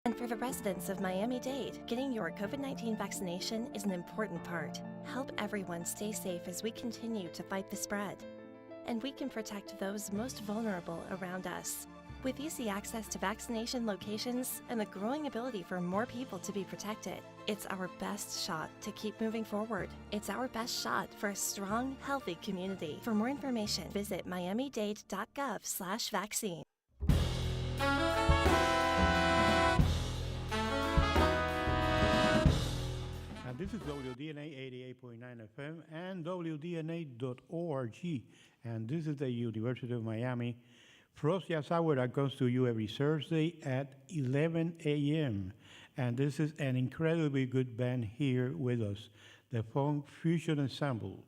And for the residents of Miami-Dade, getting your COVID-19 vaccination is an important part. Help everyone stay safe as we continue to fight the spread. And we can protect those most vulnerable around us. With easy access to vaccination locations and the growing ability for more people to be protected, it's our best shot to keep moving forward. It's our best shot for a strong, healthy community. For more information, visit miamidade.gov/vaccine. And this is WDNA 88.9 FM and WDNA.org. And this is the University of Miami Frost Jazz Hour that comes to you every Thursday at 11 a.m. And this is an incredibly good band here with us, the Funk Fusion Ensemble.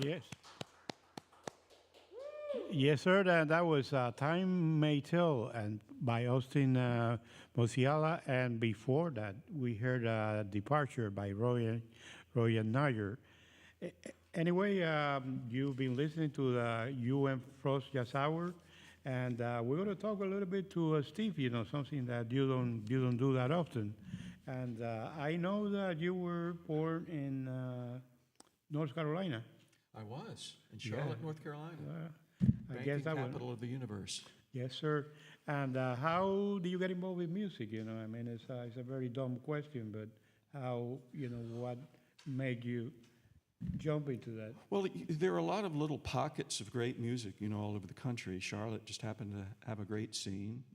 Yes. Yes, sir. That was Time May Tell and by Austin Musiala. And before that, we heard Departure by Roy and Nayer. Anyway, you've been listening to the UM Frost Jazz Hour, and we're going to talk a little bit to Steve. You know, something that you don't do that often. And I know that you were born in North Carolina. I was in Yeah. Charlotte, North Carolina, I banking guess that was. capital of the universe. Yes, sir. And how do you get involved with music? You know, I mean, it's a very dumb question, but how, what made you jump into that? Well, there are a lot of little pockets of great music, all over the country. Charlotte just happened to have a great scene.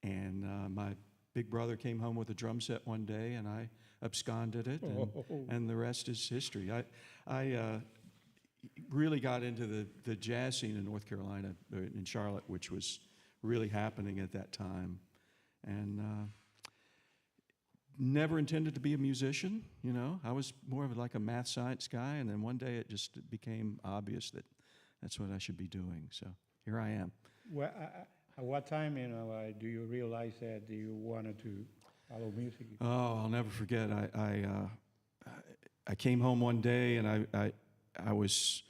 And my big brother came home with a drum set one day, and I absconded it, and the rest is history. I really got into the jazz scene in North Carolina, in Charlotte, which was really happening at that time. And never intended to be a musician, I was more of like a math science guy, and then one day it just became obvious that that's what I should be doing. So here I am. Well, at what time, do you realize that you wanted to follow music? Oh, I'll never forget. I came home one day, and I was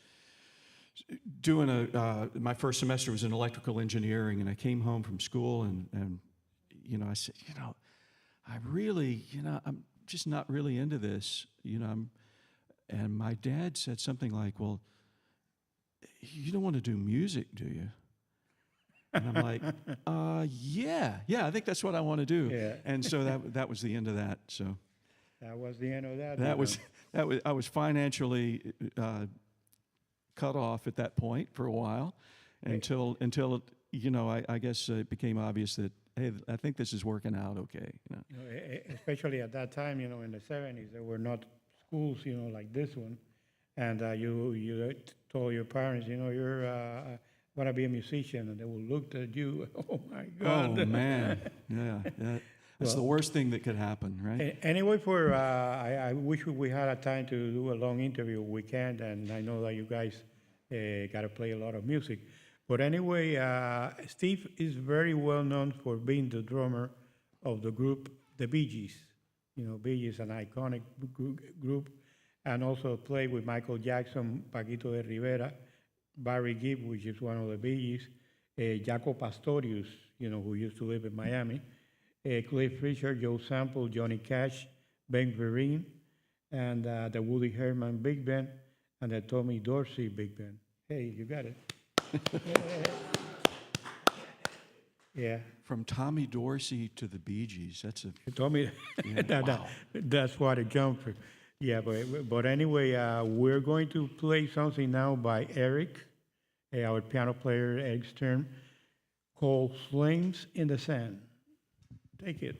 doing my first semester was in electrical engineering, and I came home from school, and I said, I really, I'm just not really into this, and my dad said something like, well, you don't want to do music, do you? And I'm like, yeah, I think that's what I want to do. Yeah. And so that was the end of that. So That was the end of that. I was financially cut off at that point for a while, until I guess it became obvious that, hey, I think this is working out okay. Especially at that time, in the 70s, there were not schools, like this one. And you told your parents, you're want to be a musician, and they will look at you. Oh my God! Oh man, yeah. That's the worst thing that could happen, right? Anyway, I wish we had a time to do a long interview. We can't, and I know that you guys got to play a lot of music. But anyway, Steve is very well known for being the drummer of the group, the Bee Gees. Bee Gees, an iconic group, and also played with Michael Jackson, Paquito de Rivera, Barry Gibb, which is one of the Bee Gees, Jaco Pastorius, who used to live in Miami, Cliff Richard, Joe Sample, Johnny Cash, Ben Vereen, and the Woody Herman Big Band, and the Tommy Dorsey Big Band. Hey, you got it. Yeah. From Tommy Dorsey to the Bee Gees, that's a... Tommy, wow. that's what a jump. Yeah, but anyway, we're going to play something now by Eric, our piano player, Eric Stern, called Flames in the Sand. Take it.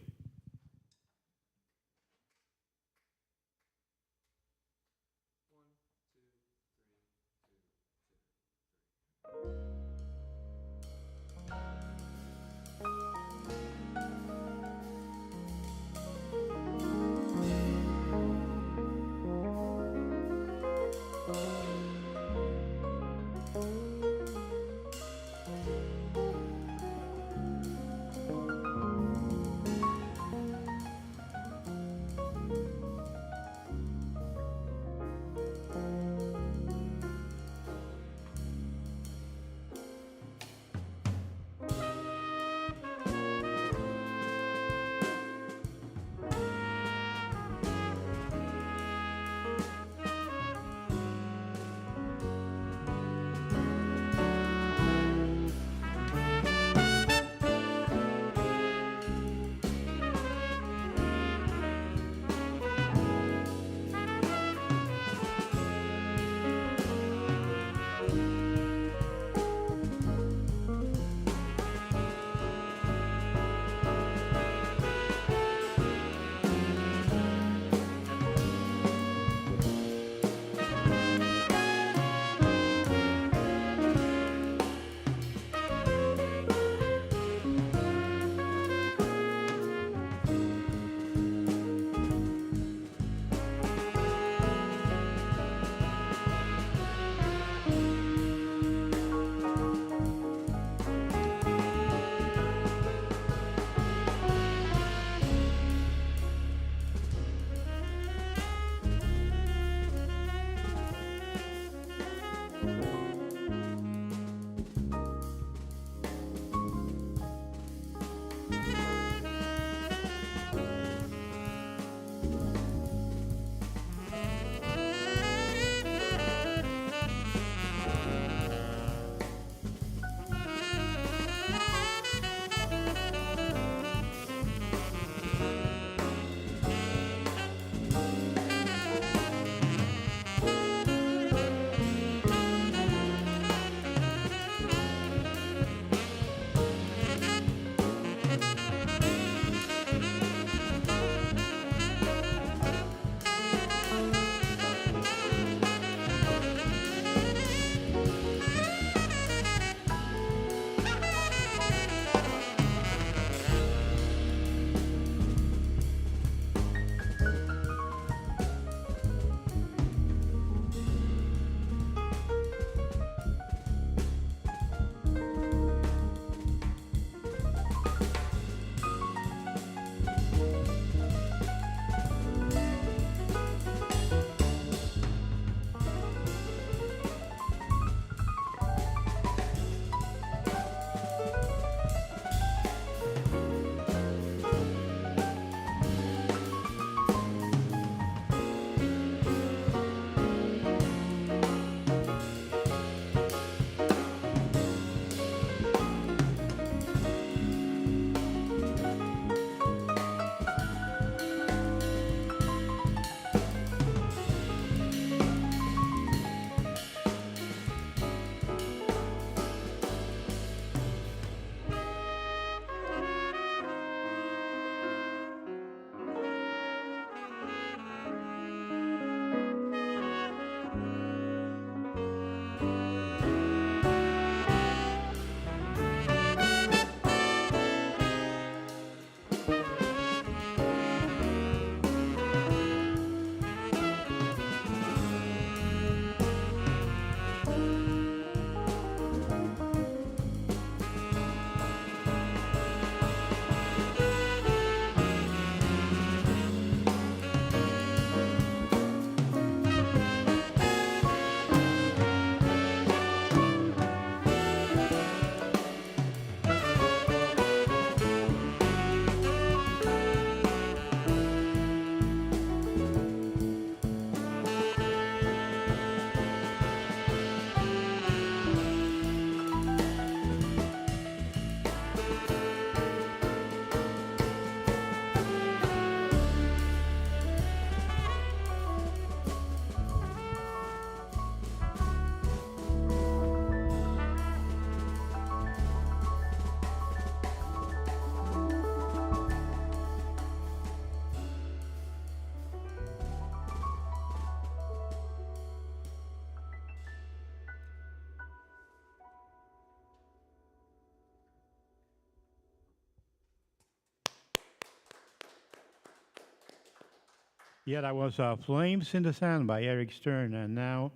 Yeah, that was Flames in the Sand by Eric Stern. And now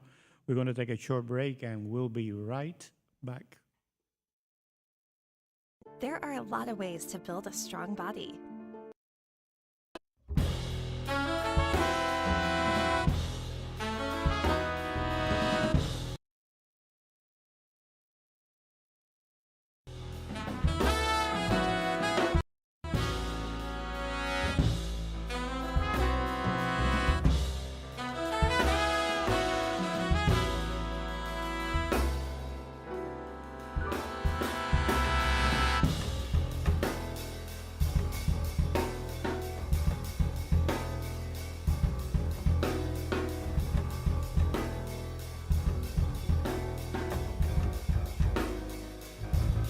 we're going to take a short break and we'll be right back. There are a lot of ways to build a strong body.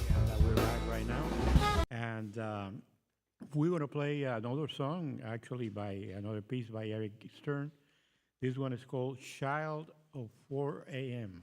Yeah, that we're back right now. And we're going to play another song, actually, by another piece by Eric Stern. This one is called Child of 4 a.m.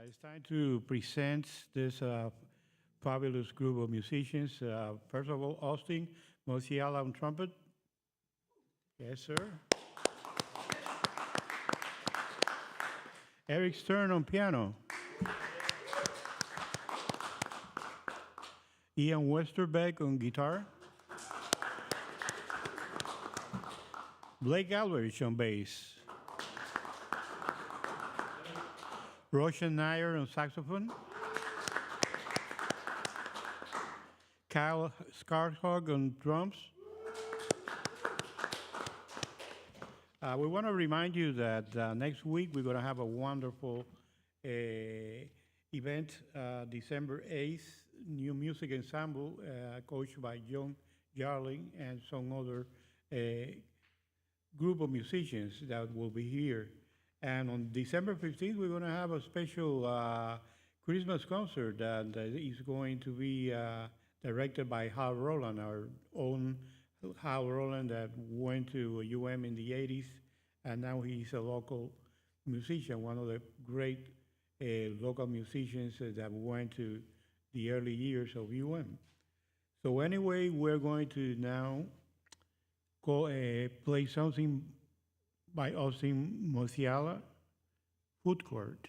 It's time to present this fabulous group of musicians. First of all, Austin Mosiala on trumpet. Yes, sir. Eric Stern on piano. Ian Westerbeck on guitar. Blake Alvarez on bass. Roshan Nair on saxophone. Kyle Scarhog on drums. We want to remind you that next week we're going to have a wonderful event, December 8th, New Music Ensemble, coached by John Jarling and some other group of musicians that will be here. And on December 15th, we're going to have a special Christmas concert that is going to be directed by Hal Roland, our own Hal Roland that went to UM in the 80s, and now he's a local musician, one of the great local musicians that went to the early years of UM. So anyway, we're going to now play something by Austin Mosiala, Food Court.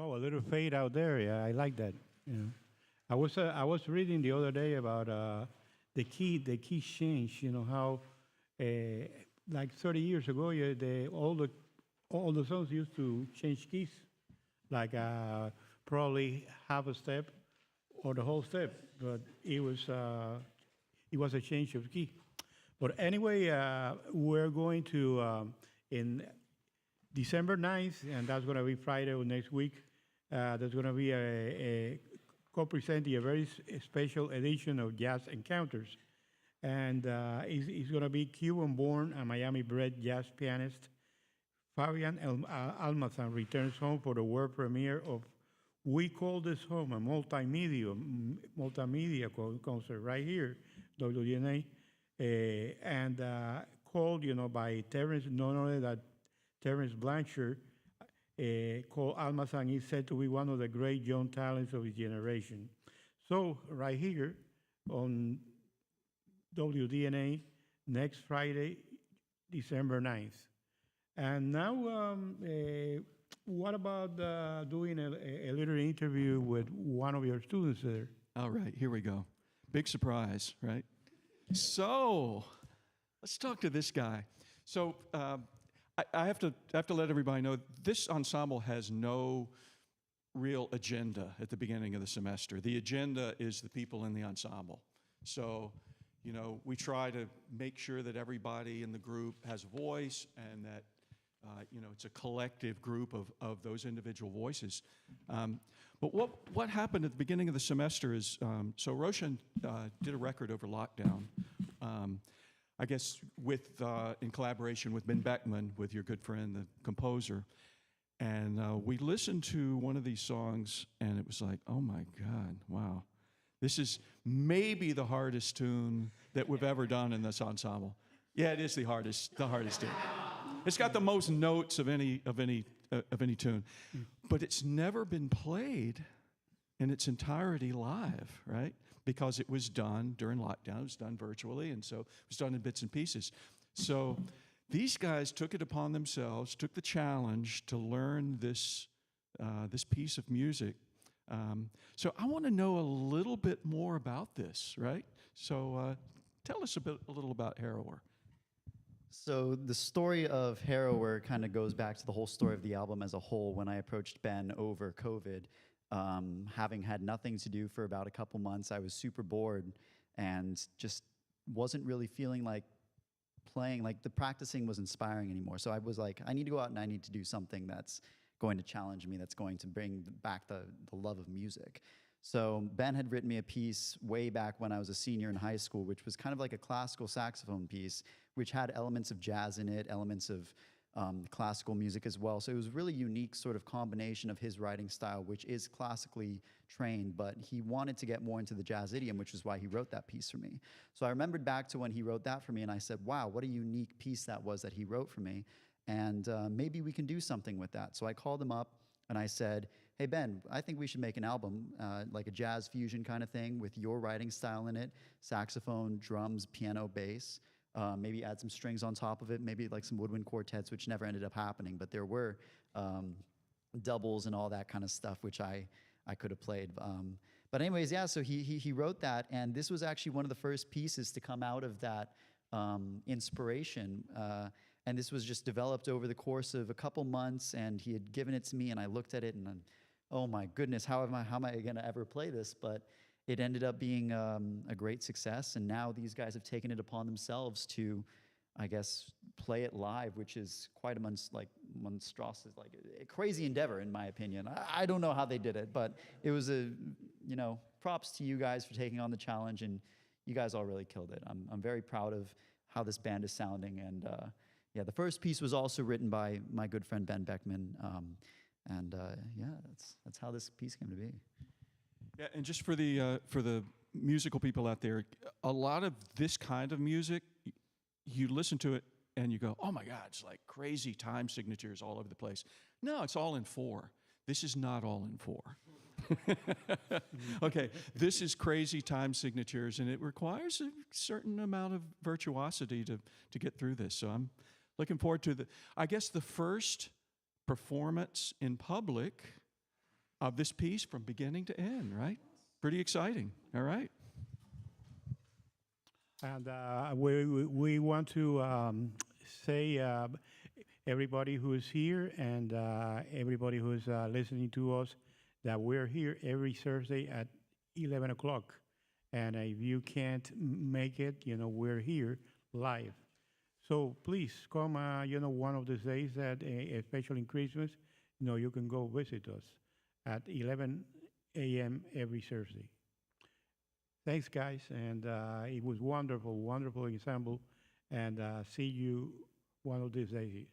Wow, a little fade out there. Yeah, I like that. You know, I was reading the other day about the key change. You know how like 30 years ago, yeah, all the songs used to change keys, like probably half a step or the whole step, but it was a change of key. But anyway, we're going to in December 9th, and that's going to be Friday of next week. There's going to be a co-presenting a very special edition of Jazz Encounters. And he's going to be Cuban-born and Miami-bred jazz pianist Fabian Almazan returns home for the world premiere of We Call This Home, a multimedia concert right here, WDNA, and called, you know, by Terence, not only that Terence Blanchard, called Almazan is said to be one of the great young talents of his generation. So right here on WDNA next Friday, December 9th. And now, what about doing a little interview with one of your students there? All right, here we go. Big surprise, right? So, let's talk to this guy. So, I have to let everybody know this ensemble has no real agenda at the beginning of the semester. The agenda is the people in the ensemble. So, you know, we try to make sure that everybody in the group has a voice and that, you know, it's a collective group of those individual voices. But what happened at the beginning of the semester is, so Roshan did a record over lockdown, I guess in collaboration with Ben Beckman, with your good friend, the composer. And we listened to one of these songs, and it was like, oh my God, wow. This is maybe the hardest tune that we've ever done in this ensemble. Yeah, it is the hardest tune. It's got the most notes of any tune, but it's never been played in its entirety live, right? Because it was done during lockdown. It was done virtually, and so it was done in bits and pieces. So these guys took it upon themselves, took the challenge to learn this piece of music. So I want to know a little bit more about this, right? So tell us a little about Harrower. So the story of Harrower kind of goes back to the whole story of the album as a whole. When I approached Ben over COVID, having had nothing to do for about a couple months, I was super bored and just wasn't really feeling like playing, like the practicing was inspiring anymore. So I was like, I need to go out and I need to do something that's going to challenge me, that's going to bring back the love of music. So Ben had written me a piece way back when I was a senior in high school, which was kind of like a classical saxophone piece, which had elements of jazz in it, elements of classical music as well. So it was a really unique sort of combination of his writing style, which is classically trained, but he wanted to get more into the jazz idiom, which is why he wrote that piece for me. So I remembered back to when he wrote that for me, and I said, wow, what a unique piece that was that he wrote for me. And maybe we can do something with that. So I called him up and I said, hey, Ben, I think we should make an album, like a jazz fusion kind of thing with your writing style in it, saxophone, drums, piano, bass, maybe add some strings on top of it, maybe like some woodwind quartets, which never ended up happening, but there were doubles and all that kind of stuff, which I could have played. But anyways, yeah, so he wrote that, and this was actually one of the first pieces to come out of that inspiration. And this was just developed over the course of a couple months, and he had given it to me, and I looked at it, and oh my goodness, how am I going to ever play this? But it ended up being a great success, and now these guys have taken it upon themselves to, I guess, play it live, which is quite a monstrous, like a crazy endeavor, in my opinion. I don't know how they did it, but it was props to you guys for taking on the challenge, and you guys all really killed it. I'm very proud of how this band is sounding, and yeah, the first piece was also written by my good friend Ben Beckman, and yeah, that's how this piece came to be. Yeah, and just for the musical people out there, a lot of this kind of music, you listen to it and you go, oh my God, it's like crazy time signatures all over the place. No, it's all in 4. This is not all in 4. Okay, this is crazy time signatures, and it requires a certain amount of virtuosity to get through this. So I'm looking forward to I guess the first performance in public of this piece from beginning to end, right? Pretty exciting. All right. And we want to say everybody who is here and everybody who is listening to us that we're here every Thursday at 11 o'clock. And if you can't make it, we're here live. So please come, one of these days, especially in Christmas, you can go visit us at 11 a.m. every Thursday. Thanks, guys, and it was wonderful, wonderful ensemble, and see you one of these days.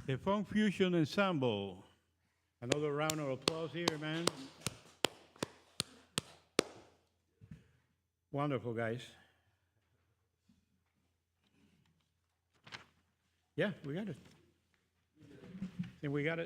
The Funk Fusion Ensemble. Another round of applause here, man. Wonderful, guys. Yeah, we got it. And we got it.